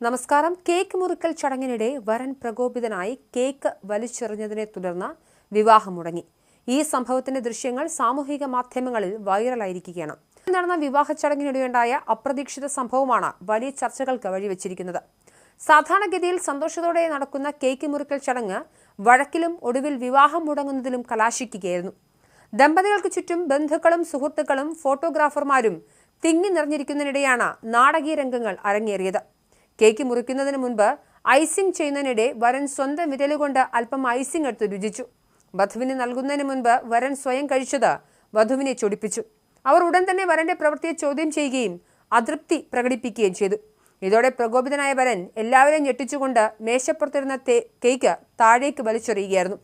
നമസ്കാരം. കേക്ക് മുറിക്കൽ ചടങ്ങിനിടെ വരൻ പ്രകോപിതനായി കേക്ക് വലിച്ചെറിഞ്ഞതിനെ തുടർന്ന് വിവാഹം മുടങ്ങി. ഈ സംഭവത്തിന്റെ ദൃശ്യങ്ങൾ സാമൂഹിക മാധ്യമങ്ങളിൽ വൈറലായിരിക്കുകയാണ്. നടന്ന വിവാഹ ചടങ്ങിനിടെയുണ്ടായ അപ്രതീക്ഷിത സംഭവമാണ് വലിയ ചർച്ചകൾക്ക് വഴിവെച്ചിരിക്കുന്നത്. സാധാരണഗതിയിൽ സന്തോഷത്തോടെ നടക്കുന്ന കേക്ക് മുറിക്കൽ ചടങ്ങ് വഴക്കിലും ഒടുവിൽ വിവാഹം മുടങ്ങുന്നതിലും കലാശിക്കുകയായിരുന്നു. ദമ്പതികൾക്ക് ചുറ്റും ബന്ധുക്കളും സുഹൃത്തുക്കളും ഫോട്ടോഗ്രാഫർമാരും തിങ്ങി നിറഞ്ഞിരിക്കുന്നതിനിടെയാണ് നാടകീയ രംഗങ്ങൾ അരങ്ങേറിയത്. കേക്ക് മുറിക്കുന്നതിന് മുൻപ് ഐസിംഗ് ചെയ്യുന്നതിനിടെ വരൻ സ്വന്തം വിരലുകൊണ്ട് അല്പം ഐസിംഗ് എടുത്ത് രുചിച്ചു. വധുവിന് നൽകുന്നതിന് മുൻപ് വരൻ സ്വയം കഴിച്ചത് വധുവിനെ ചൊടിപ്പിച്ചു. അവർ ഉടൻ തന്നെ വരന്റെ പ്രവൃത്തിയെ ചോദ്യം ചെയ്യുകയും അതൃപ്തി പ്രകടിപ്പിക്കുകയും ചെയ്തു. ഇതോടെ പ്രകോപിതനായ വരൻ എല്ലാവരെയും ഞെട്ടിച്ചുകൊണ്ട് മേശപ്പുറത്തിരുന്ന കേക്ക് താഴേക്ക് വലിച്ചെറിയുകയായിരുന്നു.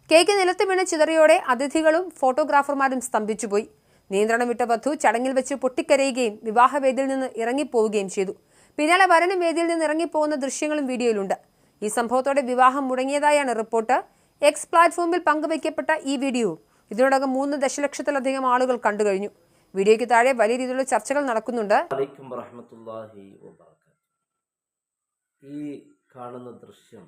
കേക്ക് നിലത്ത് വീണ് ചിതറിയോടെ അതിഥികളും ഫോട്ടോഗ്രാഫർമാരും സ്തംഭിച്ചുപോയി. നിയന്ത്രണം വിട്ട വധു ചടങ്ങിൽ വെച്ച് പൊട്ടിക്കരയുകയും വിവാഹവേദിയിൽ നിന്ന് ഇറങ്ങിപ്പോവുകയും ചെയ്തു. പിന്നാലെ വരനും വേദിയിൽ നിന്ന് ഇറങ്ങിപ്പോകുന്ന ദൃശ്യങ്ങളും വീഡിയോയിലുണ്ട്. ഈ സംഭവത്തോടെ വിവാഹം മുടങ്ങിയതായാണ് റിപ്പോർട്ട്. എക്സ് പ്ലാറ്റ്ഫോമിൽ പങ്കുവയ്ക്കപ്പെട്ട ഈ വീഡിയോ ഇതിനോടകം 3 ദശലക്ഷത്തിലധികം ആളുകൾ കണ്ടുകഴിഞ്ഞു. വീഡിയോയ്ക്ക് താഴെ വലിയ രീതിയിലുള്ള ചർച്ചകൾ നടക്കുന്നുണ്ട്. ഈ കാണുന്ന ദൃശ്യം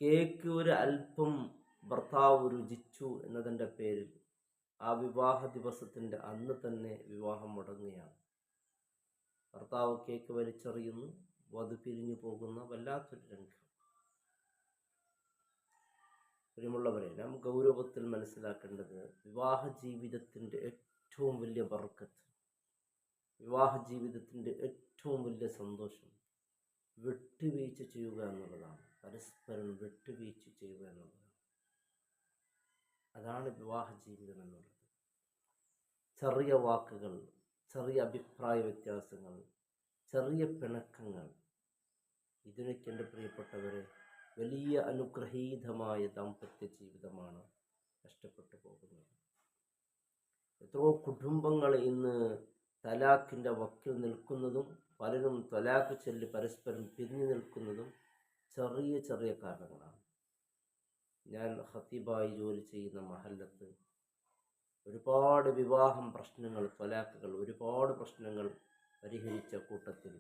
കേക്ക് ഒരു അല്പം ഭർത്താവ് രുചിച്ചു എന്നതിൻ്റെ പേരിൽ ആ വിവാഹ ദിവസത്തിൻ്റെ അന്ന് തന്നെ വിവാഹം മുടങ്ങുകയാണ്. ഭർത്താവ് കേക്ക് വലിച്ചെറിയുന്നു, വധു പിരിഞ്ഞു പോകുന്ന വല്ലാത്തൊരു രംഗം. പ്രിയമുള്ളവരെ, നാം ഗൗരവത്തിൽ മനസ്സിലാക്കേണ്ടത് വിവാഹ ജീവിതത്തിൻ്റെ ഏറ്റവും വലിയ ബർക്കത്ത്, വിവാഹ ജീവിതത്തിൻ്റെ ഏറ്റവും വലിയ സന്തോഷം വിട്ടുവീഴ്ച ചെയ്യുക എന്നുള്ളതാണ്. പരസ്പരം വിട്ടുവീഴ്ച ചെയ്യുക എന്നുള്ളതാണ്. അതാണ് വിവാഹ ജീവിതം എന്നുള്ളത്. ചെറിയ വാക്കുകൾ, ചെറിയ അഭിപ്രായ വ്യത്യാസങ്ങൾ, ചെറിയ പിണക്കങ്ങൾ, ഇതിനൊക്കെ എൻ്റെ പ്രിയപ്പെട്ടവരെ വലിയ അനുഗ്രഹീതമായ ദാമ്പത്യ ജീവിതമാണ് നഷ്ടപ്പെട്ടു പോകുന്നത്. എത്രയോ കുടുംബങ്ങൾ ഇന്ന് തലാഖിൻ്റെ വക്കിൽ നിൽക്കുന്നതും പലരും തലാഖ് ചൊല്ലി പരസ്പരം പിരിഞ്ഞു നിൽക്കുന്നതും ചെറിയ ചെറിയ കാരണങ്ങളാണ്. ഞാൻ ഖത്തീബായി ജോലി ചെയ്യുന്ന മഹല്ലത്ത് ഒരുപാട് വിവാഹം പ്രശ്നങ്ങൾ, ത്വലാഖുകൾ, ഒരുപാട് പ്രശ്നങ്ങൾ പരിഹരിച്ച കൂട്ടത്തിൽ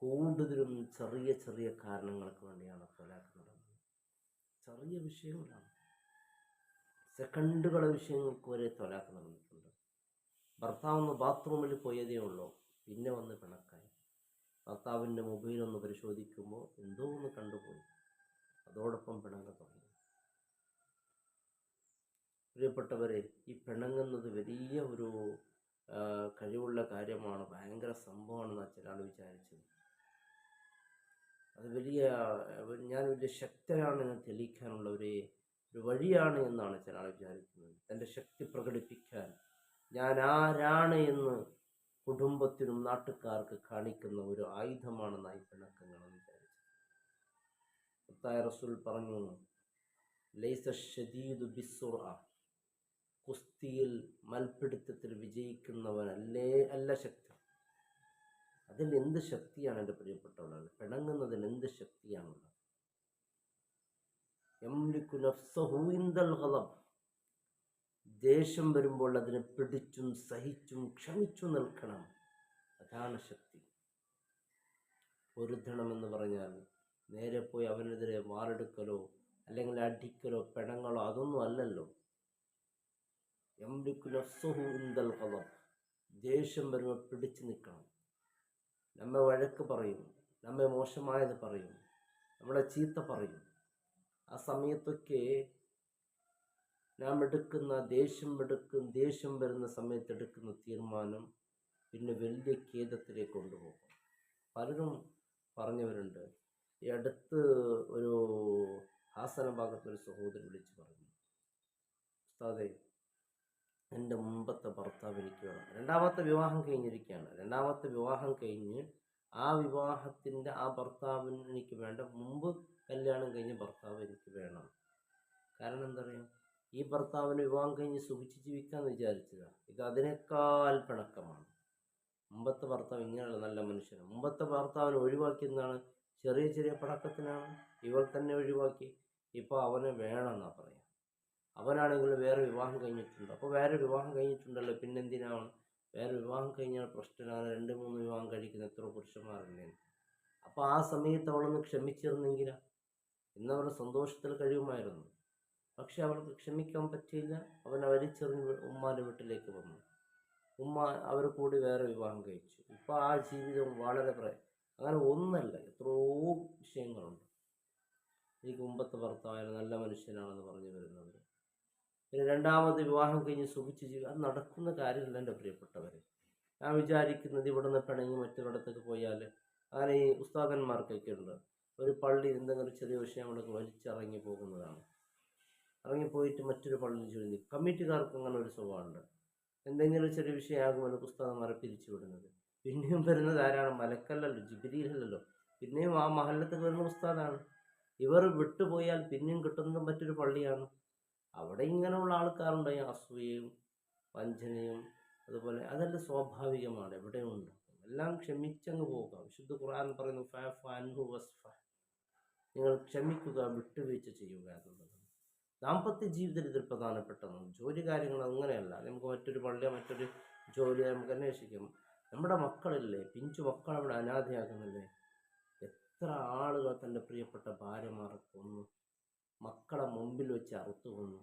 കൂടുതലും ചെറിയ ചെറിയ കാരണങ്ങൾക്ക് വേണ്ടിയാണ് ത്വലാഖ് നടന്നത്. ചെറിയ വിഷയങ്ങളാണ്, സെക്കൻഡുകളെ വിഷയങ്ങൾക്ക് വരെ ത്വലാഖ് നടന്നിട്ടുണ്ട്. ഭർത്താവ് ബാത്റൂമിൽ പോയതേ ഉള്ളൂ, പിന്നെ വന്ന് പിണക്കായി. ഭർത്താവിൻ്റെ മൊബൈലൊന്ന് പരിശോധിക്കുമ്പോൾ എന്തോ ഒന്ന് കണ്ടുപോയി, അതോടൊപ്പം പിണങ്ങ തുടങ്ങി. പ്രിയപ്പെട്ടവരെ, ഈ പിണങ്ങുന്നത് വലിയ ഒരു കഴിവുള്ള കാര്യമാണ്, ഭയങ്കര സംഭവമാണെന്നാണ് ചില ആൾ വിചാരിച്ചത്. അത് ഞാൻ വലിയ ശക്തനാണെന്ന് തെളിയിക്കാനുള്ള ഒരു വഴിയാണ് എന്നാണ് ചില ആൾ വിചാരിക്കുന്നത്. തൻ്റെ ശക്തി പ്രകടിപ്പിക്കാൻ ഞാൻ ആരാണ് എന്ന് കുടുംബത്തിനും നാട്ടുകാർക്ക് കാണിക്കുന്ന ഒരു ആയുധമാണെന്നായി പിണക്കങ്ങളെന്ന് വിചാരിച്ചു. മുത്തായ റസൂൽ പറഞ്ഞു, ലൈസ ശദീദു ബിസ്സുർഅ, കുസ്തിയിൽ മൽപിടുത്തത്തിൽ വിജയിക്കുന്നവനല്ല ശക്തി. അതിൽ എന്ത് ശക്തിയാണ് എൻ്റെ പ്രിയപ്പെട്ടവരാണ്? പിണങ്ങുന്നതിൽ എന്ത് ശക്തിയാണുള്ളത്? യംലികു നഫ്സഹു ഇൻദൽ ഗളബ്, ദേഷ്യം വരുമ്പോൾ അതിനെ പിടിച്ചും സഹിച്ചും ക്ഷമിച്ചു നിൽക്കണം. അതാണ് ശക്തി. പൊരുത്തണമെന്ന് പറഞ്ഞാൽ നേരെ പോയി അവനെതിരെ വാളെടുക്കലോ അല്ലെങ്കിൽ അടിക്കലോ പിണങ്ങളോ അതൊന്നും അല്ലല്ലോ. യംലികു നഫ്സഹു ഇൻദൽ ഗളബ്, ദേഷ്യം വരുമ്പോൾ പിടിച്ചു നിൽക്കണം. നമ്മെ വഴക്ക് പറയും, നമ്മെ മോശമായത് പറയും, നമ്മളെ ചീത്ത പറയും. ആ സമയത്തൊക്കെ നാം എടുക്കുന്ന ദേഷ്യം വരുന്ന സമയത്ത് എടുക്കുന്ന തീരുമാനം പിന്നെ വലിയ ഖേദത്തിലേക്ക് കൊണ്ടുപോകും. പലരും പറഞ്ഞവരുണ്ട്. ഈ അടുത്ത് ഒരു ഹാസന ഭാഗത്തൊരു സഹോദരൻ വിളിച്ചു പറഞ്ഞു, ഉസ്താദേ, എൻ്റെ മുമ്പത്തെ ഭർത്താവ് എനിക്ക് വേണം. രണ്ടാമത്തെ വിവാഹം കഴിഞ്ഞിരിക്കുകയാണ്. രണ്ടാമത്തെ വിവാഹം കഴിഞ്ഞ് ആ വിവാഹത്തിൻ്റെ ആ ഭർത്താവിന് എനിക്ക് വേണ്ട, മുമ്പ് കല്യാണം കഴിഞ്ഞ ഭർത്താവ് എനിക്ക് വേണം. കാരണം എന്താ പറയുക, ഈ ഭർത്താവിന് വിവാഹം കഴിഞ്ഞ് സുഖിച്ച് ജീവിക്കാമെന്ന് വിചാരിച്ചതാണ്. ഇത് അതിനേക്കാൾ പിണക്കമാണ്. മുമ്പത്തെ ഭർത്താവ് ഇങ്ങനെയുള്ള നല്ല മനുഷ്യനാണ്. മുമ്പത്തെ ഭർത്താവിനെ ഒഴിവാക്കിയെന്നാണ്, ചെറിയ ചെറിയ പിണക്കത്തിനാണ് ഇവർ തന്നെ ഒഴിവാക്കി. ഇപ്പോൾ അവനെ വേണമെന്നാണ് പറയുക. അവനാണെങ്കിൽ വേറെ വിവാഹം കഴിഞ്ഞിട്ടുണ്ട്. അപ്പോൾ വേറെ വിവാഹം കഴിഞ്ഞിട്ടുണ്ടല്ലോ, പിന്നെന്തിനാണ് വേറെ വിവാഹം കഴിഞ്ഞാൽ പ്രശ്നമാണ്. 2-3 വിവാഹം കഴിക്കുന്ന എത്ര പുരുഷന്മാരുണ്ട്. അപ്പോൾ ആ സമയത്ത് അവളൊന്ന് ക്ഷമിച്ചിരുന്നെങ്കിലാ ഇന്നവരുടെ സന്തോഷത്തിൽ കഴിയുമായിരുന്നു. പക്ഷെ അവൾക്ക് ക്ഷമിക്കാൻ പറ്റിയില്ല. അവനെ വലിച്ചെറിഞ്ഞ് ഉമ്മാൻ്റെ വീട്ടിലേക്ക് വന്നു. ഉമ്മ അവർ കൂടി വേറെ വിവാഹം കഴിച്ചു. ഇപ്പോൾ ആ ജീവിതം വളരെ അങ്ങനെ ഒന്നല്ല, എത്രയോ വിഷയങ്ങളുണ്ട്. എനിക്ക് മുമ്പത്തെ ഭർത്താവ് നല്ല മനുഷ്യനാണെന്ന് പറഞ്ഞു വരുന്നവർ, പിന്നെ രണ്ടാമത് വിവാഹം കഴിഞ്ഞ് സുഖിച്ച് അത് നടക്കുന്ന കാര്യമല്ല എൻ്റെ പ്രിയപ്പെട്ടവർ. ഞാൻ വിചാരിക്കുന്നത് ഇവിടെ നിന്ന് പിണങ്ങി മറ്റൊരിടത്തേക്ക് പോയാൽ, അങ്ങനെ ഈ ഉസ്താദന്മാർക്കൊക്കെ ഉണ്ട്, ഒരു പള്ളി എന്തെങ്കിലും ചെറിയ വിഷയം അവിടെ വലിച്ചിറങ്ങി പോകുന്നതാണ്. ഇറങ്ങിപ്പോയിട്ട് മറ്റൊരു പള്ളിയിൽ ചൊല്ലി. കമ്മിറ്റിക്കാർക്ക് അങ്ങനെ ഒരു സ്വഭാവമുണ്ട്. എന്തെങ്കിലും ചെറിയ വിഷയമാകുമ്പോൾ ഉസ്താദന്മാരെ പിരിച്ചു വിടുന്നത്. പിന്നെയും വരുന്നത് ആരാണ്? മലക്കല്ലല്ലോ, ജിബ്രീലല്ലോ. പിന്നെയും ആ മഹല്ലത്തിൽ വരുന്ന ഉസ്താദാണ്. ഇവർ വിട്ടുപോയാൽ പിന്നെയും കിട്ടുന്നത് മറ്റൊരു പള്ളിയാണ്. അവിടെ ഇങ്ങനെയുള്ള ആൾക്കാരുണ്ട്, അസൂയയും വഞ്ചനയും അതുപോലെ. അതെല്ലാം സ്വാഭാവികമാണ്, എവിടെയുണ്ട്. എല്ലാം ക്ഷമിച്ചങ്ങ് പോവുക. വിശുദ്ധ ഖുർആൻ പറയുന്നു, ഫഅഫു അൻഹു വസ്ഫഹ്, നിങ്ങൾ ക്ഷമിക്കുക, വിട്ടുവീഴ്ച ചെയ്യുക എന്നുള്ളത്. ദാമ്പത്യ ജീവിതത്തിൽ ഇതിൽ പ്രധാനപ്പെട്ടതാണ്. ജോലി കാര്യങ്ങൾ അങ്ങനെയല്ല. നമുക്ക് മറ്റൊരു പള്ളിയോ മറ്റൊരു ജോലിയോ നമുക്ക് അന്വേഷിക്കും. നമ്മുടെ മക്കളില്ലേ, പിഞ്ചു മക്കൾ അവിടെ അനാഥയാകുന്നില്ലേ? എത്ര ആളുകൾ തൻ്റെ പ്രിയപ്പെട്ട ഭാര്യമാരെ കൊന്നു, മക്കളെ മുമ്പിൽ വെച്ച് അറുത്തു കൊന്നു.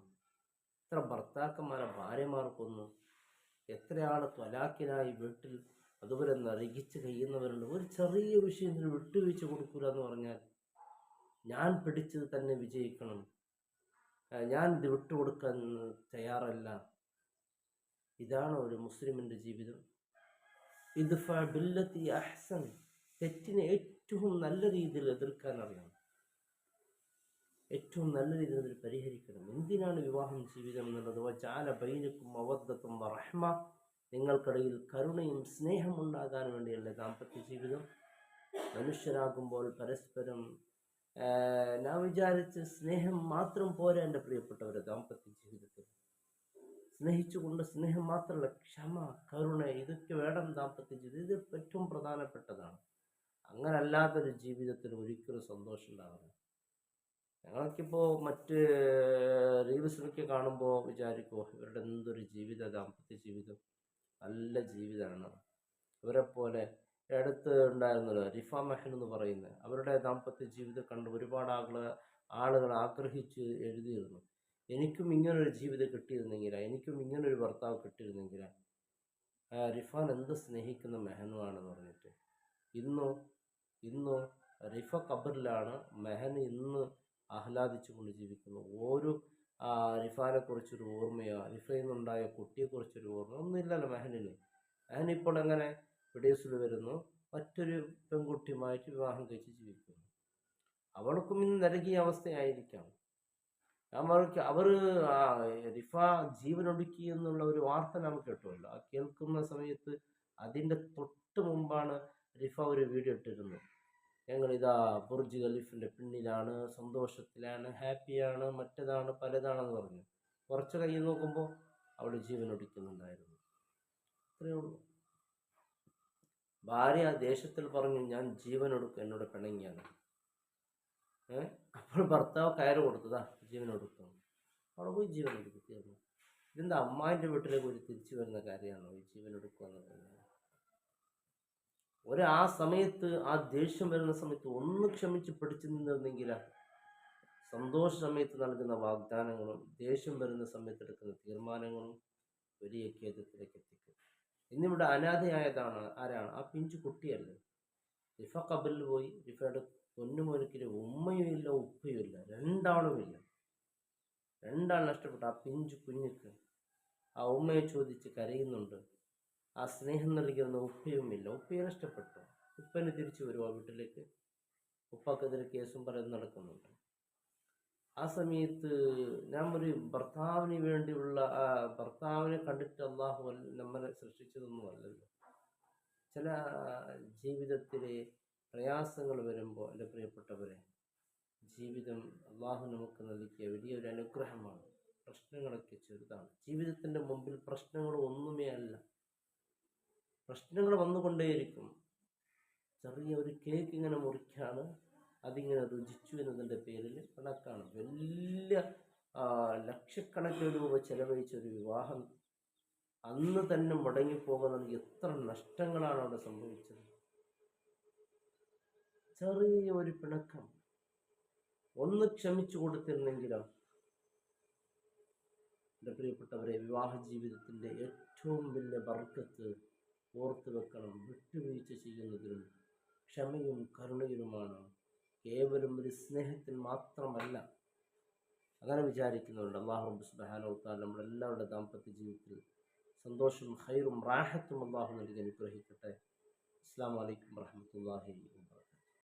എത്ര ഭർത്താക്കന്മാരെ ഭാര്യമാർ കൊന്നു. എത്ര ആൾ ത്വലാക്കിനായി വീട്ടിൽ അതുപോലെ നരകിച്ച് കഴിയുന്നവരുണ്ട്. ഒരു ചെറിയ വിഷയത്തിന് വിട്ടുവീഴ്ച കൊടുക്കൂല എന്ന് പറഞ്ഞാൽ, ഞാൻ പിടിച്ചത് തന്നെ വിജയിക്കണം, ഞാൻ ഇത് വിട്ടുകൊടുക്കാൻ തയ്യാറല്ല. ഇതാണ് ഒരു മുസ്ലിമിൻ്റെ ജീവിതം. ഇദ്ഫ ബില്ലത്തി അഹ്സൻ, തെറ്റിനെ ഏറ്റവും നല്ല രീതിയിൽ എതിർക്കാൻ അറിയണം, ഏറ്റവും നല്ല രീതിയിൽ അതിൽ പരിഹരിക്കണം. എന്തിനാണ് വിവാഹം ജീവിതം എന്നുള്ളത്? വജഅല ബൈനക്കും മവദ്ദത്തും വറഹ്മ, നിങ്ങൾക്കിടയിൽ കരുണയും സ്നേഹം ഉണ്ടാകാൻ വേണ്ടിയല്ലേ ദാമ്പത്യ ജീവിതം. മനുഷ്യരാകുമ്പോൾ പരസ്പരം ഞാൻ വിചാരിച്ച് സ്നേഹം മാത്രം പോരാ എൻ്റെ പ്രിയപ്പെട്ടവരെ. ദാമ്പത്യ ജീവിതത്തിൽ സ്നേഹിച്ചുകൊണ്ട്, സ്നേഹം മാത്രമല്ല, ക്ഷമ, കരുണ, ഇതൊക്കെ വേണം ദാമ്പത്യ ജീവിതം. ഇത് ഏറ്റവും പ്രധാനപ്പെട്ടതാണ്. അങ്ങനെ അല്ലാത്തൊരു ജീവിതത്തിൽ ഒരിക്കലും സന്തോഷം ഉണ്ടാവില്ല. ഞങ്ങൾക്കിപ്പോൾ മറ്റ് റീൽസിലൊക്കെ കാണുമ്പോൾ വിചാരിക്കുമോ, ഇവരുടെ എന്തൊരു ജീവിതം, ദാമ്പത്യ ജീവിതം നല്ല ജീവിതമാണ്. ഇവരെപ്പോലെ അടുത്ത് ഉണ്ടായിരുന്നല്ലോ റിഫ മെഹൻ എന്ന് പറയുന്നത്, അവരുടെ ദാമ്പത്യ ജീവിതം കണ്ട് ഒരുപാട് ആളുകൾ ആഗ്രഹിച്ച് എഴുതിയിരുന്നു, എനിക്കും ഇങ്ങനൊരു ജീവിതം കിട്ടിയിരുന്നെങ്കിലാ, എനിക്കും ഇങ്ങനൊരു ഭർത്താവ് കിട്ടിയിരുന്നെങ്കിലാ. റിഫാൻ എന്ത് സ്നേഹിക്കുന്ന മെഹനുമാണെന്ന് പറഞ്ഞിട്ട്. ഇന്നോ റിഫ ഖബറിലാണ്, മെഹൻ ഇന്ന് ആഹ്ലാദിച്ചു കൊണ്ട് ജീവിക്കുന്നു. ഓരോ റിഫാനെ കുറിച്ചൊരു ഓർമ്മയോ റിഫയിൽ നിന്നുണ്ടായ കുട്ടിയെക്കുറിച്ചൊരു ഓർമ്മ ഒന്നുമില്ലല്ലോ മെഹനിന്. മെഹനിപ്പോൾ എങ്ങനെ വിദേശത്തിൽ വരുന്നു, മറ്റൊരു പെൺകുട്ടിയുമായിട്ട് വിവാഹം കഴിച്ച് ജീവിക്കുന്നു. അവൾക്കും ഇന്ന് നരകിയ അവസ്ഥയായിരിക്കാം. അവർ റിഫ ജീവനൊടുക്കി എന്നുള്ള ഒരു വാർത്ത നാം കേട്ടുമല്ലോ. ആ കേൾക്കുന്ന സമയത്ത് അതിൻ്റെ തൊട്ട് മുമ്പാണ് റിഫ ഒരു വീഡിയോ ഇട്ടിരുന്നത്. ഞങ്ങളിതാ ബുർജ് ഖലീഫിൻ്റെ പിന്നിലാണ്, സന്തോഷത്തിലാണ്, ഹാപ്പിയാണ്, മറ്റേതാണ് പലതാണെന്ന് പറഞ്ഞു. കുറച്ച് കഴിഞ്ഞ് നോക്കുമ്പോൾ അവൾ ജീവനൊടുക്കുന്നുണ്ടായിരുന്നു. അത്രയേ ഉള്ളൂ. ഭാര്യ ദേശത്തിൽ പറഞ്ഞു, ഞാൻ ജീവനൊടുക്കും, എന്നോട് പിണങ്ങിയാണ്. അപ്പോൾ ഭർത്താവ് കയറ് കൊടുത്തതാ ജീവനൊടുക്കും. അവിടെ പോയി ജീവനൊടുക്കി തീർന്നു. ഇതെന്താ അമ്മായിൻ്റെ വീട്ടിലേക്ക് ഒരു തിരിച്ചു വരുന്ന കാര്യമാണോ ഈ ജീവനൊടുക്കുക എന്ന് പറഞ്ഞാൽ? ആ സമയത്ത്, ആ ദേഷ്യം വരുന്ന സമയത്ത് ഒന്ന് ക്ഷമിച്ച് പിടിച്ചു നിന്നിരുന്നെങ്കിലാ സന്തോഷ സമയത്ത് നൽകുന്ന വാഗ്ദാനങ്ങളും ദേഷ്യം വരുന്ന സമയത്ത് എടുക്കുന്ന തീരുമാനങ്ങളും വലിയ ഖേദത്തിലേക്ക് എത്തിക്കും. ഇന്നിവിടെ അനാഥയായതാണ് ആരാണ്? ആ പിഞ്ചു കുട്ടിയല്ലേ. റിഫ ഖബറിൽ പോയി. റിഫയുടെ പൊന്നുമൊരിക്കലും ഉമ്മയും ഇല്ല, ഉപ്പയും ഇല്ല, രണ്ടാളുമില്ല. രണ്ടാൾ നഷ്ടപ്പെട്ടു. ആ പിഞ്ചു കുഞ്ഞിക്ക് ആ ഉമ്മയെ ചോദിച്ച് കരയുന്നുണ്ട്. ആ സ്നേഹം നൽകുന്ന ഉപ്പയുമില്ല, ഉപ്പയെ നഷ്ടപ്പെട്ടു. ഉപ്പന് തിരിച്ചു വരുമോ വീട്ടിലേക്ക്? ഉപ്പാക്കെതിരെ കേസും പറയുന്നത് നടക്കുന്നുണ്ട്. ആ സമയത്ത് നാം ഒരു ഭർത്താവിന് വേണ്ടിയുള്ള ഭർത്താവിനെ കണ്ടിട്ട് അള്ളാഹു നമ്മളെ സൃഷ്ടിച്ചതൊന്നുമല്ലല്ലോ. ചില ജീവിതത്തിലെ പ്രയാസങ്ങൾ വരുമ്പോൾ എൻ്റെ പ്രിയപ്പെട്ടവരെ, ജീവിതം അള്ളാഹു നമുക്ക് നൽകിയ വലിയൊരു അനുഗ്രഹമാണ്. പ്രശ്നങ്ങളൊക്കെ ചെറുതാണ്. ജീവിതത്തിൻ്റെ മുമ്പിൽ പ്രശ്നങ്ങൾ ഒന്നുമേ അല്ല. പ്രശ്നങ്ങൾ വന്നുകൊണ്ടേയിരിക്കും. ചെറിയ ഒരു കേക്ക് ഇങ്ങനെ മുറിക്കാണ്, അതിങ്ങനെ രുചിച്ചു എന്നതിൻ്റെ പേരിൽ കണക്കാണ്. വലിയ ലക്ഷക്കണക്കിന് രൂപ ചെലവഴിച്ചൊരു വിവാഹം അന്ന് തന്നെ മുടങ്ങിപ്പോകുന്നത് എത്ര നഷ്ടങ്ങളാണ് അവിടെ സംഭവിച്ചത്. ചെറിയ ഒരു പിണക്കം ഒന്ന് ക്ഷമിച്ചു കൊടുത്തിരുന്നെങ്കിലോ. എൻ്റെ പ്രിയപ്പെട്ടവരെ, വിവാഹ ജീവിതത്തിൻ്റെ ഏറ്റവും വലിയ ബർക്കത്ത് ഓർത്തു വെക്കണം. വിട്ടുവീഴ്ച ചെയ്യുന്നതിലും ക്ഷമയും കരുണയിലുമാണ്. കേവലം ഒരു സ്നേഹത്തിൽ മാത്രമല്ല. അങ്ങനെ വിചാരിക്കുന്നുണ്ട്. അല്ലാഹു റബ്ബ് സുബ്ഹാനഹു വ തആല നമ്മളെല്ലാവരുടെ ദാമ്പത്യ ജീവിതത്തിൽ സന്തോഷവും ഖൈറും റാഹത്തും അല്ലാഹു നൽകി അനുഗ്രഹിക്കട്ടെ. അസ്സലാമു അലൈക്കും വറഹ്മത്തുള്ളാഹി